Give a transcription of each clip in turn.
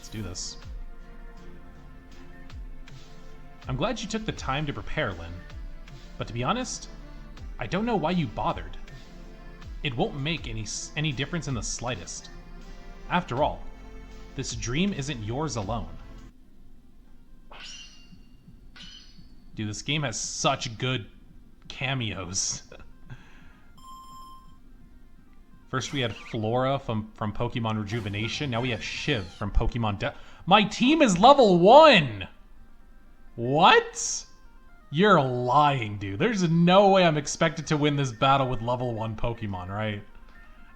Let's do this. I'm glad you took the time to prepare, Lynn. But to be honest, I don't know why you bothered. It won't make any difference in the slightest. After all, this dream isn't yours alone. Dude, this game has such good cameos. First we had Flora from Pokemon Rejuvenation. Now we have Shiv from Pokemon My team is level 1! What? You're lying, dude. There's no way I'm expected to win this battle with level 1 Pokemon, right?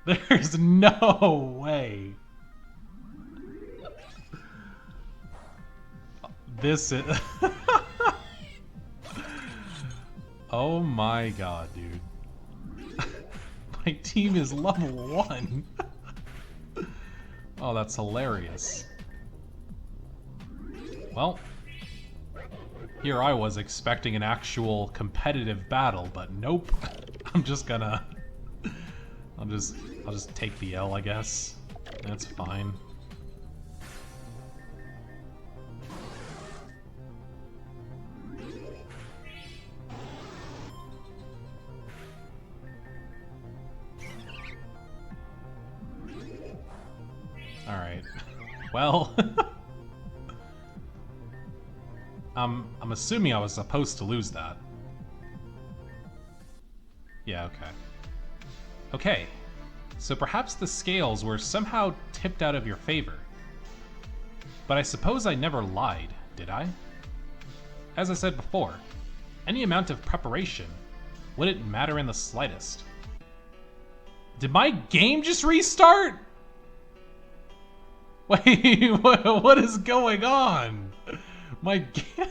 There's no way. This is... Oh my god, dude. My team is level 1. Oh, that's hilarious. Well, here I was expecting an actual competitive battle, but nope. I'm just gonna... I'll just take the L, I guess. That's fine. Alright. Well... I'm assuming I was supposed to lose that. Yeah, okay. Okay, so perhaps the scales were somehow tipped out of your favor. But I suppose I never lied, did I? As I said before, any amount of preparation wouldn't matter in the slightest. Did my game just restart? Wait, what is going on? My game...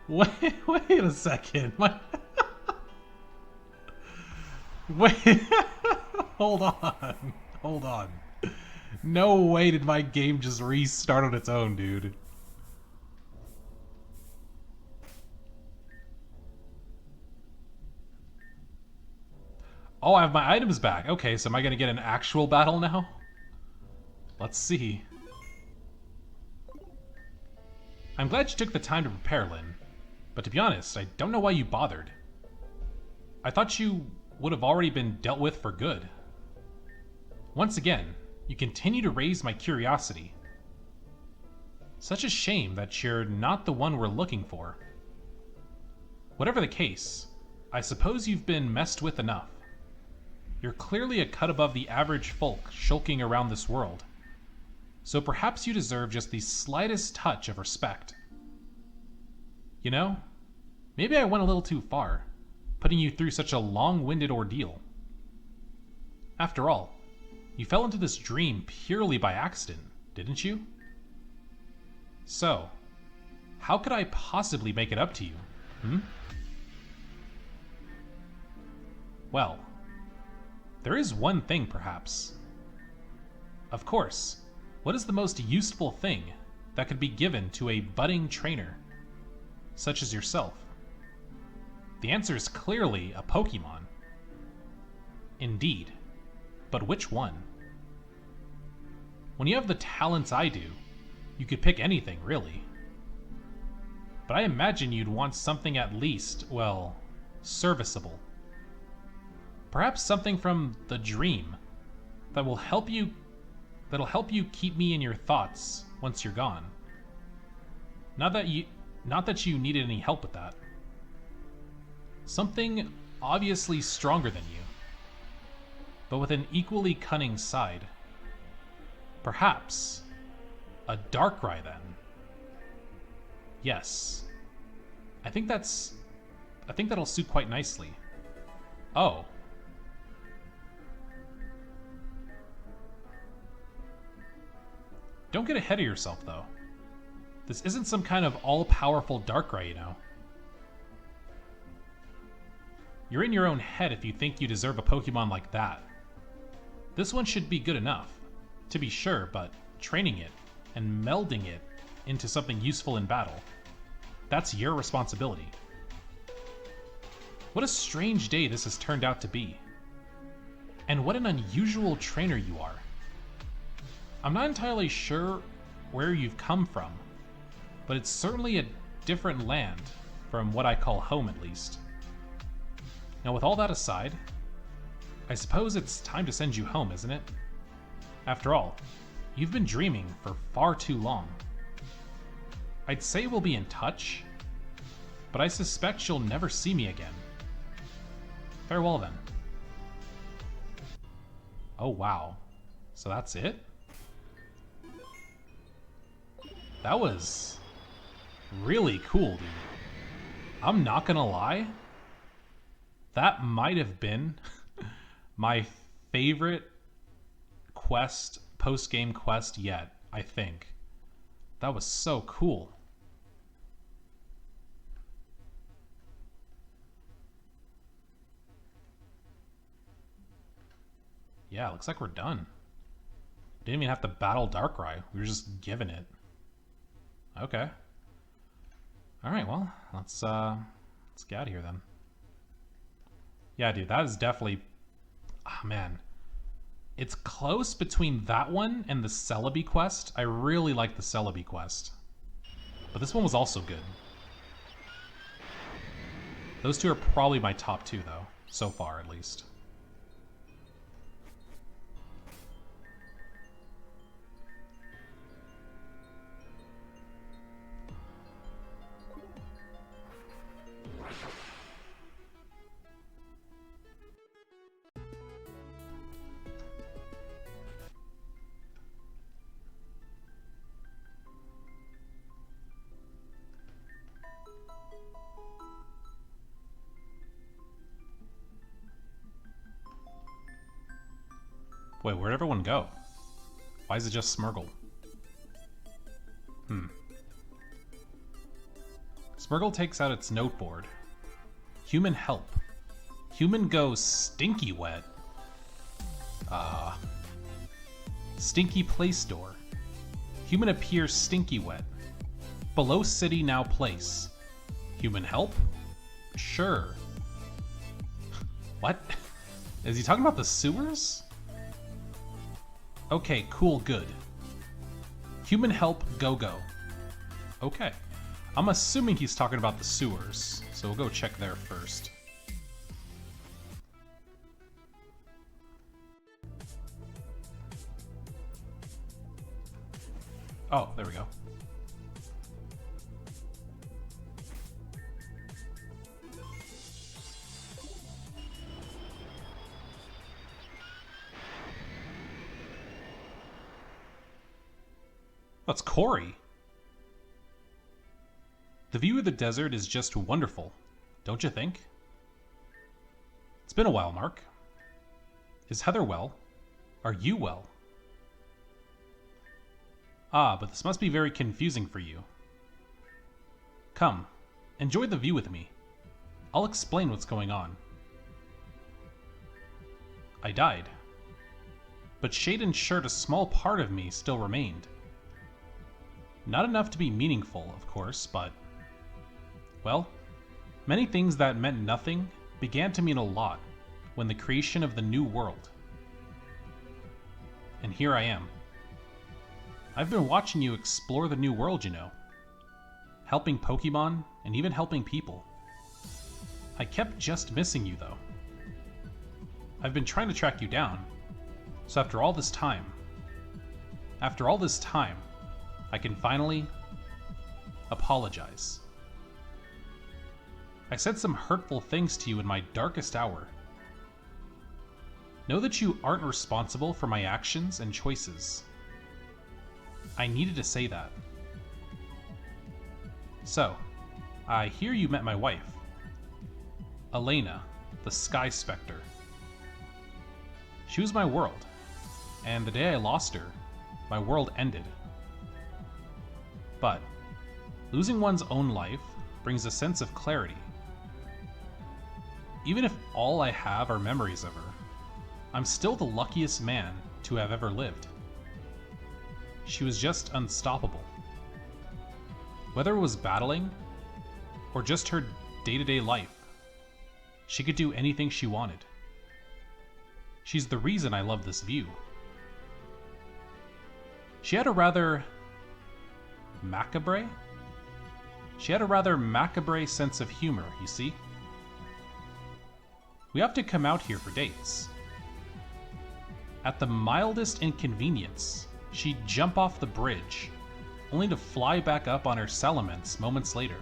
wait a second. Wait, hold on. No way did my game just restart on its own, dude. Oh, I have my items back. Okay, so am I gonna get an actual battle now? Let's see. I'm glad you took the time to prepare, Lynn. But to be honest, I don't know why you bothered. I thought you would have already been dealt with for good. Once again, you continue to raise my curiosity. Such a shame that you're not the one we're looking for. Whatever the case, I suppose you've been messed with enough. You're clearly a cut above the average folk shulking around this world. So perhaps you deserve just the slightest touch of respect. You know, maybe I went a little too far, putting you through such a long-winded ordeal. After all, you fell into this dream purely by accident, didn't you? So, how could I possibly make it up to you, Well, there is one thing, perhaps. Of course, what is the most useful thing that could be given to a budding trainer, such as yourself? The answer is clearly a Pokemon. Indeed, but which one? When you have the talents I do, you could pick anything, really. But I imagine you'd want something at least, well, serviceable. Perhaps something from the dream that'll help you keep me in your thoughts once you're gone. Not that you needed any help with that. Something obviously stronger than you, but with an equally cunning side. Perhaps a Darkrai, then. Yes. I think that'll suit quite nicely. Oh. Don't get ahead of yourself, though. This isn't some kind of all-powerful Darkrai, you know. You're in your own head if you think you deserve a Pokemon like that. This one should be good enough, to be sure, but training it and melding it into something useful in battle, that's your responsibility. What a strange day this has turned out to be. And what an unusual trainer you are. I'm not entirely sure where you've come from, but it's certainly a different land from what I call home, at least. Now, with all that aside, I suppose it's time to send you home, isn't it? After all, you've been dreaming for far too long. I'd say we'll be in touch, but I suspect you'll never see me again. Farewell, then. Oh, wow. So that's it? That was really cool, dude. I'm not gonna lie. That might have been my favorite quest, post-game quest yet, I think. That was so cool. Yeah, looks like we're done. Didn't even have to battle Darkrai. We were just given it. Okay. Alright, well, let's get out of here then. Yeah, dude, that is definitely... Ah, man. It's close between that one and the Celebi quest. I really like the Celebi quest. But this one was also good. Those two are probably my top two, though. So far, at least. Wait, where'd everyone go? Why is it just Smeargle? Smeargle takes out its noteboard. Human help. Human goes stinky wet. Stinky place door. Human appears stinky wet. Below city now place. Human help? Sure. What? Is he talking about the sewers? Okay, cool, good. Human help, go. Okay. I'm assuming he's talking about the sewers, so we'll go check there first. Oh, there we go. That's Corey. The view of the desert is just wonderful, don't you think? It's been a while, Mark. Is Heather well? Are you well? Ah, but this must be very confusing for you. Come, enjoy the view with me. I'll explain what's going on. I died. But Shade ensured a small part of me still remained. Not enough to be meaningful, of course, but... well, many things that meant nothing began to mean a lot when the creation of the new world. And here I am. I've been watching you explore the new world, you know. Helping Pokemon, and even helping people. I kept just missing you, though. I've been trying to track you down, so after all this time, I can finally apologize. I said some hurtful things to you in my darkest hour. Know that you aren't responsible for my actions and choices. I needed to say that. So, I hear you met my wife, Elena, the Sky Spectre. She was my world, and the day I lost her, my world ended. But losing one's own life brings a sense of clarity. Even if all I have are memories of her, I'm still the luckiest man to have ever lived. She was just unstoppable. Whether it was battling, or just her day-to-day life, she could do anything she wanted. She's the reason I love this view. She had a rather macabre? She had a rather macabre sense of humor, you see? We have to come out here for dates. At the mildest inconvenience, she'd jump off the bridge, only to fly back up on her salamence moments later.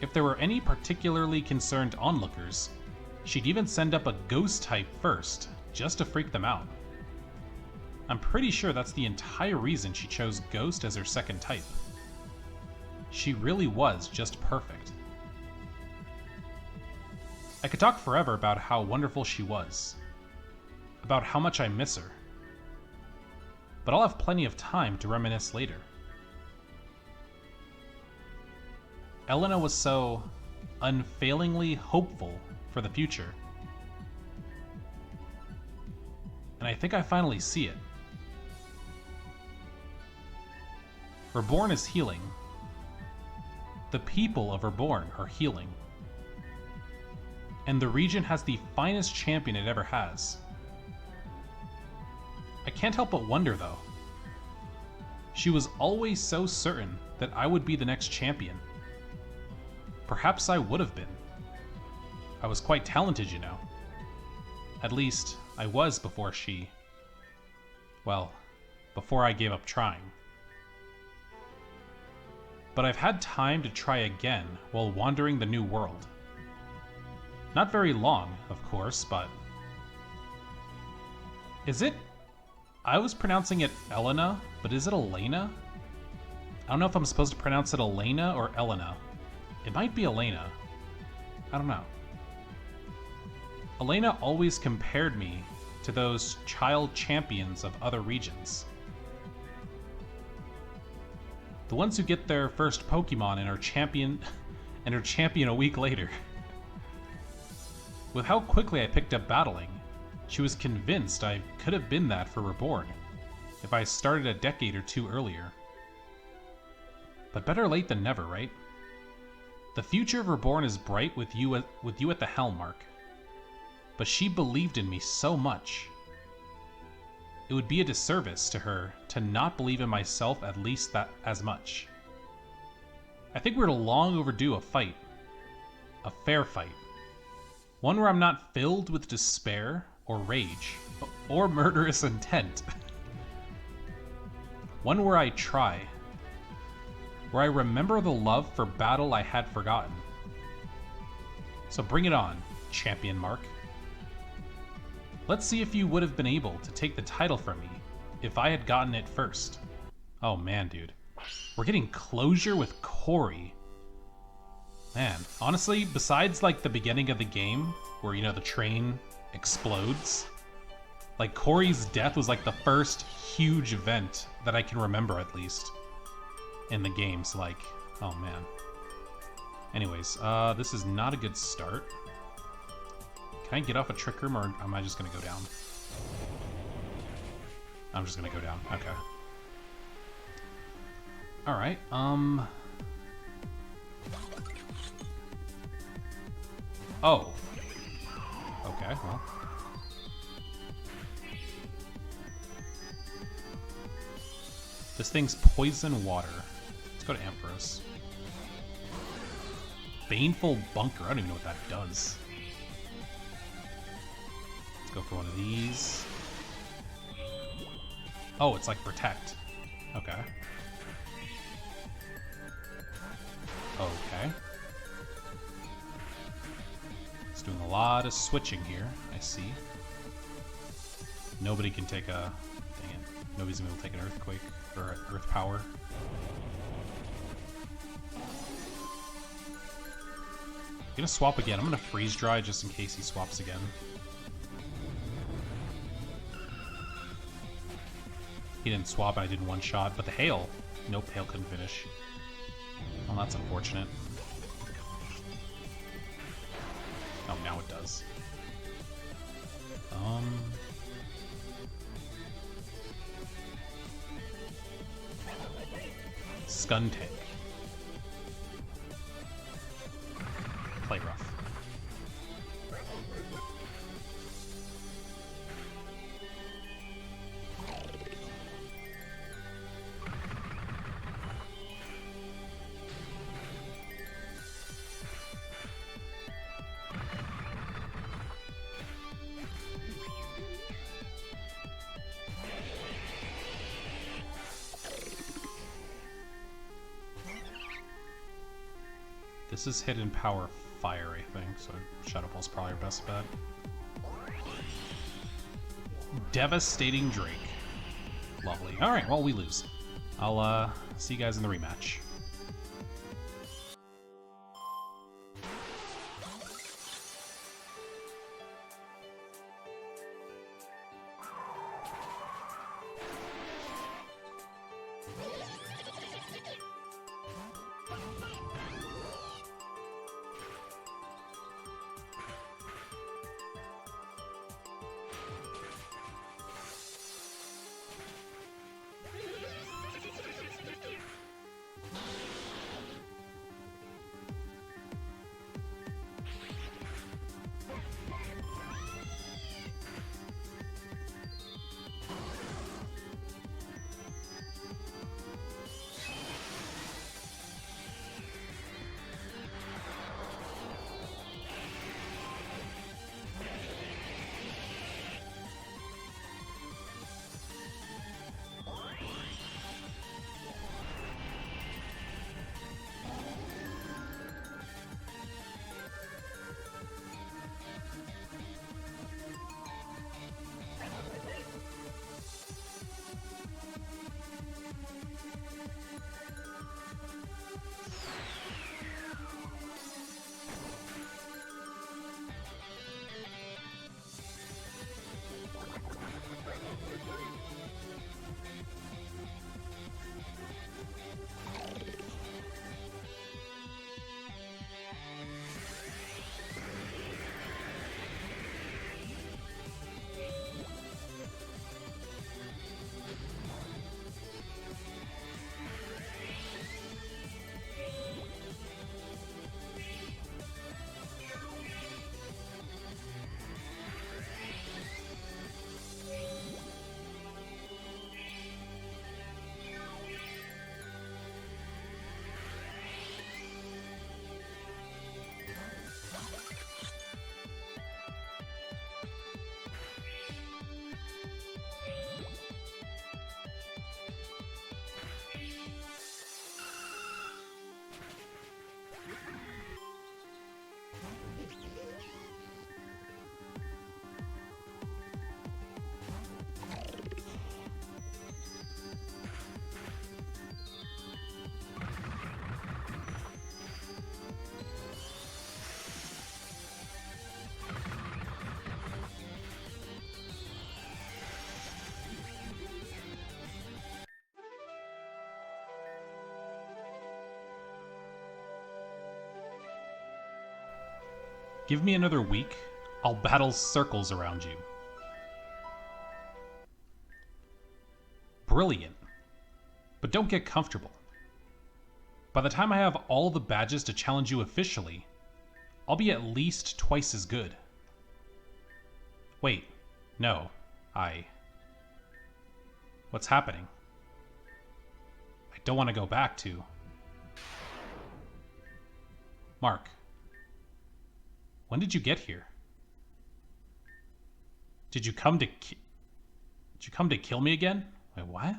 If there were any particularly concerned onlookers, she'd even send up a ghost type first, just to freak them out. I'm pretty sure that's the entire reason she chose Ghost as her second type. She really was just perfect. I could talk forever about how wonderful she was, about how much I miss her, but I'll have plenty of time to reminisce later. Elena was so unfailingly hopeful for the future, and I think I finally see it. Reborn is healing. The people of Reborn are healing. And the region has the finest champion it ever has. I can't help but wonder, though. She was always so certain that I would be the next champion. Perhaps I would have been. I was quite talented, you know. At least, I was before she... well, before I gave up trying. But I've had time to try again while wandering the new world. Not very long, of course, but... Is it... I was pronouncing it Elena, but is it Elena? I don't know if I'm supposed to pronounce it Elena or Elena. It might be Elena. I don't know. Elena always compared me to those child champions of other regions. The ones who get their first Pokemon and are champion a week later. With how quickly I picked up battling, she was convinced I could have been that for Reborn if I started a decade or two earlier. But better late than never, right? The future of Reborn is bright with you at the helm, Mark. But she believed in me so much. It would be a disservice to her to not believe in myself at least that as much. I think we're long overdue a fight. A fair fight. One where I'm not filled with despair or rage or murderous intent. One where I try. Where I remember the love for battle I had forgotten. So bring it on, Champion Mark. Let's see if you would have been able to take the title from me if I had gotten it first. Oh man, dude. We're getting closure with Corey. Man, honestly, besides like the beginning of the game, where, you know, the train explodes, like Corey's death was like the first huge event that I can remember, at least, in the games. Like, oh man. Anyways, this is not a good start. Can I get off a Trick Room, or am I just gonna go down? I'm just gonna go down, okay. Alright, oh. Okay, well. This thing's poison water. Let's go to Ampharos. Baneful Bunker, I don't even know what that does. Go for one of these. Oh, it's like Protect. Okay. Okay. It's doing a lot of switching here, I see. Nobody can take a... dang it. Nobody's gonna be able to take an Earthquake or Earth Power. I'm gonna swap again. I'm gonna Freeze Dry just in case he swaps again. He didn't swap and I did one shot, but the Hail. Nope, Hail couldn't finish. Well, that's unfortunate. Oh, now it does. Skuntank. Play rough. This is hidden power fire, I think, so Shadow Ball's probably our best bet. Devastating Drake. Lovely. Alright, well, we lose. I'll see you guys in the rematch. Give me another week, I'll battle circles around you. Brilliant. But don't get comfortable. By the time I have all the badges to challenge you officially, I'll be at least twice as good. Wait, no, What's happening? I don't want to go back to... Mark. When did you get here? Did you come to kill me again? Wait, what?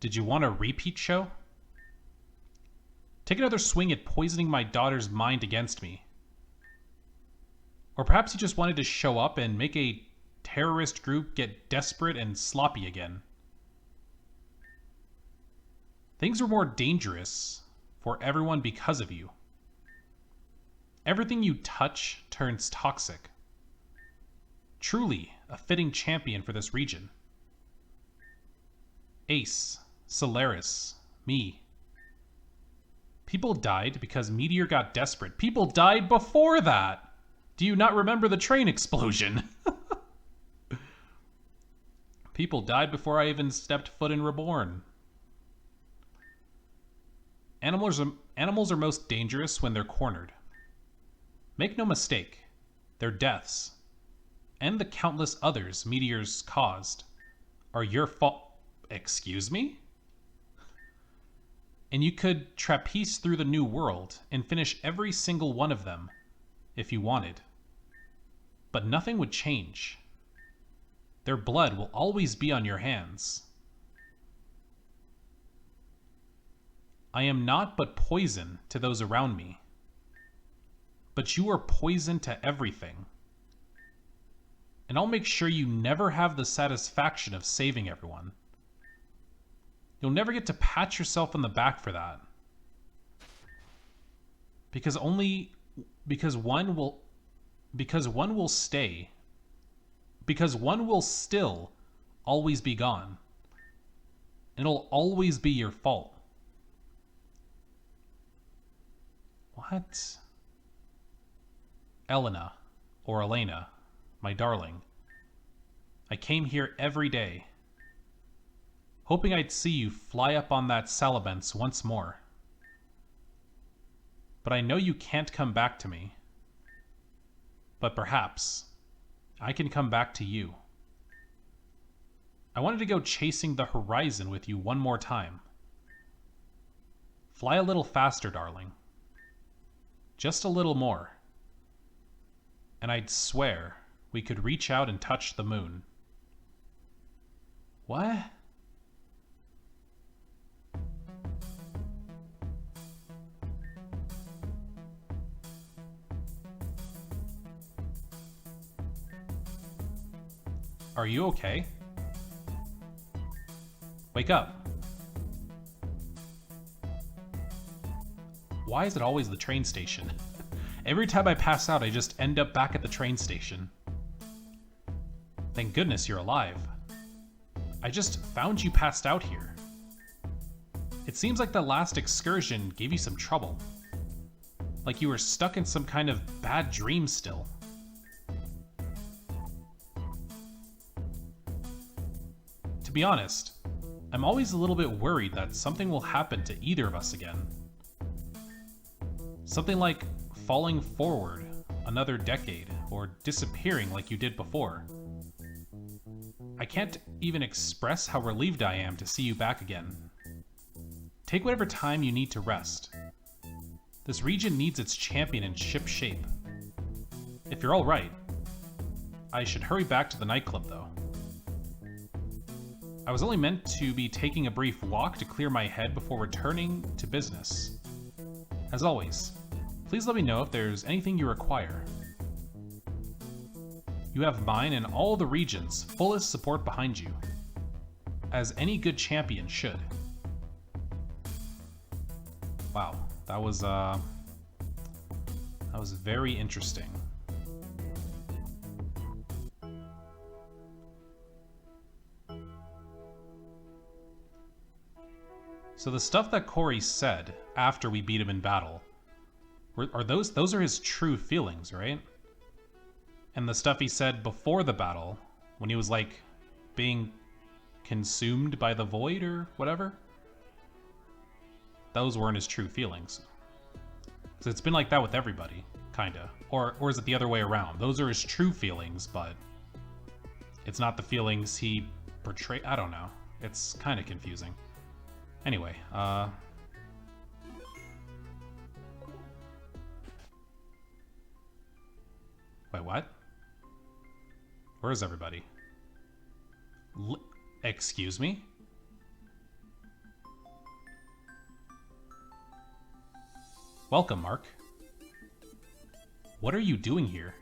Did you want a repeat show? Take another swing at poisoning my daughter's mind against me. Or perhaps you just wanted to show up and make a terrorist group get desperate and sloppy again. Things were more dangerous for everyone because of you. Everything you touch turns toxic. Truly a fitting champion for this region. Ace, Solaris, me. People died because Meteor got desperate. People died before that! Do you not remember the train explosion? People died before I even stepped foot in Reborn. Animals are most dangerous when they're cornered. Make no mistake, their deaths, and the countless others Meteors caused, are your fault. Excuse me? And you could trapeze through the new world and finish every single one of them if you wanted. But nothing would change. Their blood will always be on your hands. I am not but poison to those around me. But you are poison to everything. And I'll make sure you never have the satisfaction of saving everyone. You'll never get to pat yourself on the back for that. Because one will still always be gone. And it'll always be your fault. What? Elena, or Elena, my darling, I came here every day, hoping I'd see you fly up on that salabence once more. But I know you can't come back to me. But perhaps I can come back to you. I wanted to go chasing the horizon with you one more time. Fly a little faster, darling. Just a little more. And I'd swear we could reach out and touch the moon. What? Are you okay? Wake up. Why is it always the train station? Every time I pass out, I just end up back at the train station. Thank goodness you're alive. I just found you passed out here. It seems like the last excursion gave you some trouble. Like you were stuck in some kind of bad dream still. To be honest, I'm always a little bit worried that something will happen to either of us again. Something like falling forward another decade or disappearing like you did before. I can't even express how relieved I am to see you back again. Take whatever time you need to rest. This region needs its champion in ship shape. If you're all right, I should hurry back to the nightclub though. I was only meant to be taking a brief walk to clear my head before returning to business. As always, please let me know if there's anything you require. You have mine and all the region's fullest support behind you, as any good champion should. Wow, that was very interesting. So the stuff that Corey said after we beat him in battle, those are his true feelings, right? And the stuff he said before the battle, when he was like being consumed by the void or whatever, those weren't his true feelings. So it's been like that with everybody, kinda. Or is it the other way around? Those are his true feelings, but it's not the feelings he portrayed. I don't know. It's kind of confusing. Anyway, wait, what? Where is everybody? Excuse me? Welcome, Mark. What are you doing here?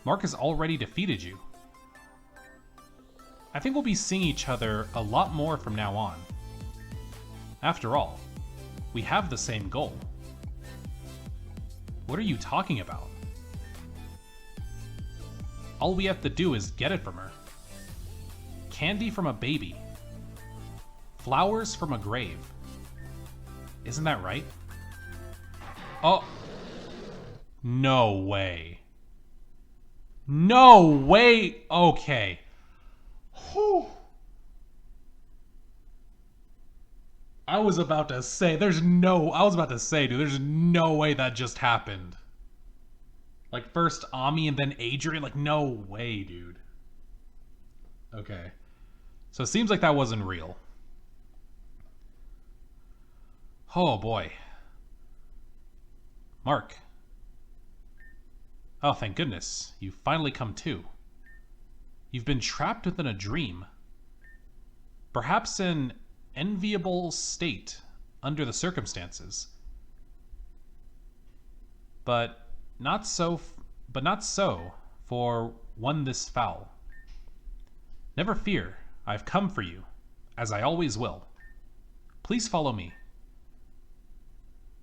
Mark has already defeated you. I think we'll be seeing each other a lot more from now on. After all, we have the same goal. What are you talking about? All we have to do is get it from her. Candy from a baby. Flowers from a grave. Isn't that right? Oh. No way. No way. Okay. Whew. I was about to say, dude, there's no way that just happened. Like, first Ami and then Adrian, like, no way, dude. Okay. So it seems like that wasn't real. Oh, boy. Mark. Oh, thank goodness. You've finally come to. You've been trapped within a dream. Perhaps an enviable state under the circumstances, but not so but not so for one this foul. Never fear, I've come for you, as I always will. Please follow me.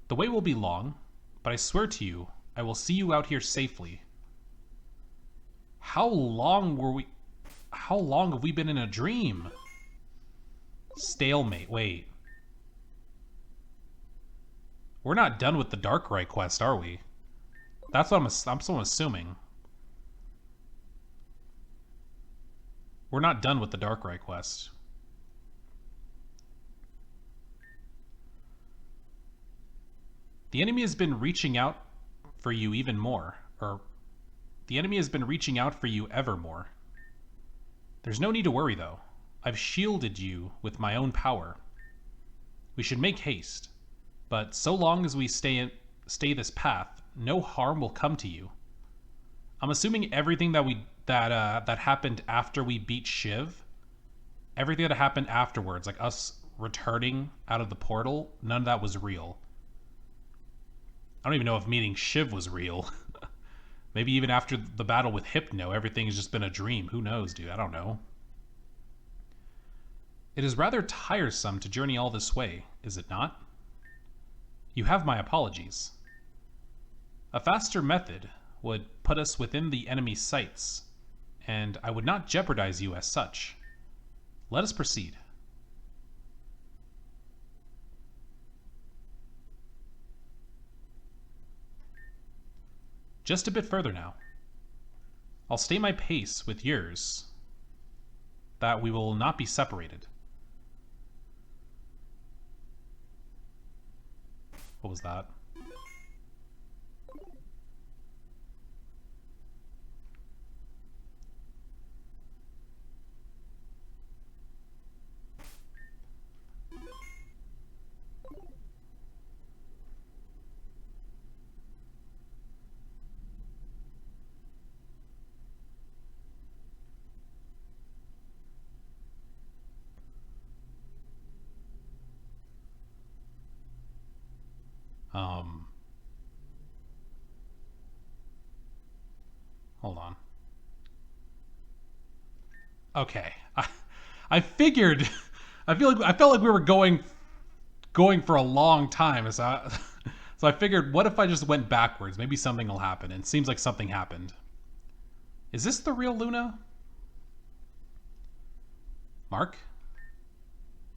The way will be long, but I swear to you, I will see you out here safely. How long have we been in a dream? Stalemate, wait. We're not done with the Darkrai quest, are we? That's what I'm assuming. We're not done with the Darkrai quest. The enemy has been reaching out for you even more, or the enemy has been reaching out for you evermore. There's no need to worry, though. I've shielded you with my own power. We should make haste, but so long as we stay this path, no harm will come to you. I'm assuming everything that happened after we beat Shiv, everything that happened afterwards, like us returning out of the portal, none of that was real. I don't even know if meeting Shiv was real. Maybe even after the battle with Hypno, everything has just been a dream. Who knows, dude? I don't know. It is rather tiresome to journey all this way, is it not? You have my apologies. A faster method would put us within the enemy's sights, and I would not jeopardize you as such. Let us proceed. Just a bit further now. I'll stay my pace with yours, that we will not be separated. What was that? Hold on. Okay. I figured I felt like we were going for a long time, so I figured, what if I just went backwards? Maybe something will happen, and it seems like something happened. Is this the real Luna? Mark?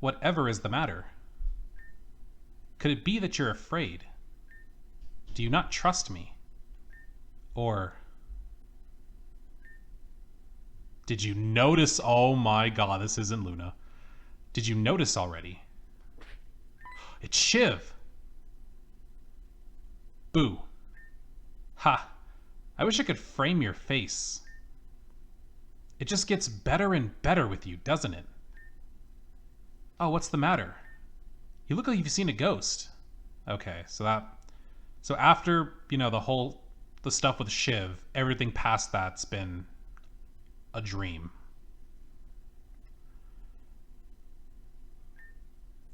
Whatever is the matter? Could it be that you're afraid? Do you not trust me? Or did you notice? Oh my god, this isn't Luna. Did you notice already? It's Shiv. Boo. Ha. I wish I could frame your face. It just gets better and better with you, doesn't it? Oh, what's the matter? You look like you've seen a ghost. Okay, so after, the stuff with Shiv, everything past that's been a dream.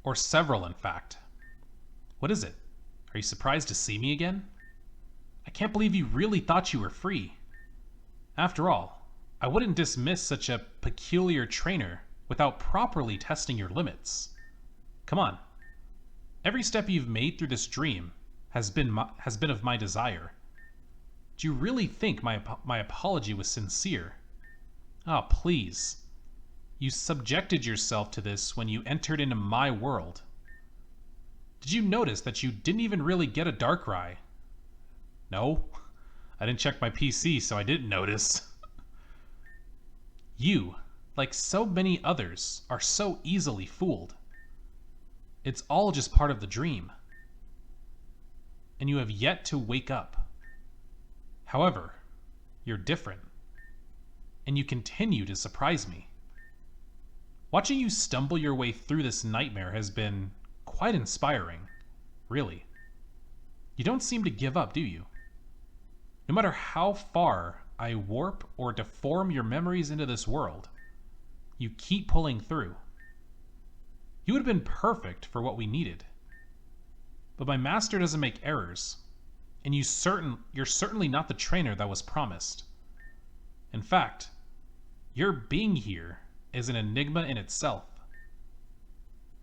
Or several, in fact. What is it? Are you surprised to see me again? I can't believe you really thought you were free. After all, I wouldn't dismiss such a peculiar trainer without properly testing your limits. Come on. Every step you've made through this dream has been of my desire. Do you really think my apology was sincere? Ah, please. You subjected yourself to this when you entered into my world. Did you notice that you didn't even really get a Darkrai? No, I didn't check my PC, so I didn't notice. You, like so many others, are so easily fooled. It's all just part of the dream. And you have yet to wake up. However, you're different. And you continue to surprise me. Watching you stumble your way through this nightmare has been quite inspiring, really. You don't seem to give up, do you? No matter how far I warp or deform your memories into this world, you keep pulling through. You would have been perfect for what we needed. But my master doesn't make errors, and you're certainly not the trainer that was promised. In fact, your being here is an enigma in itself.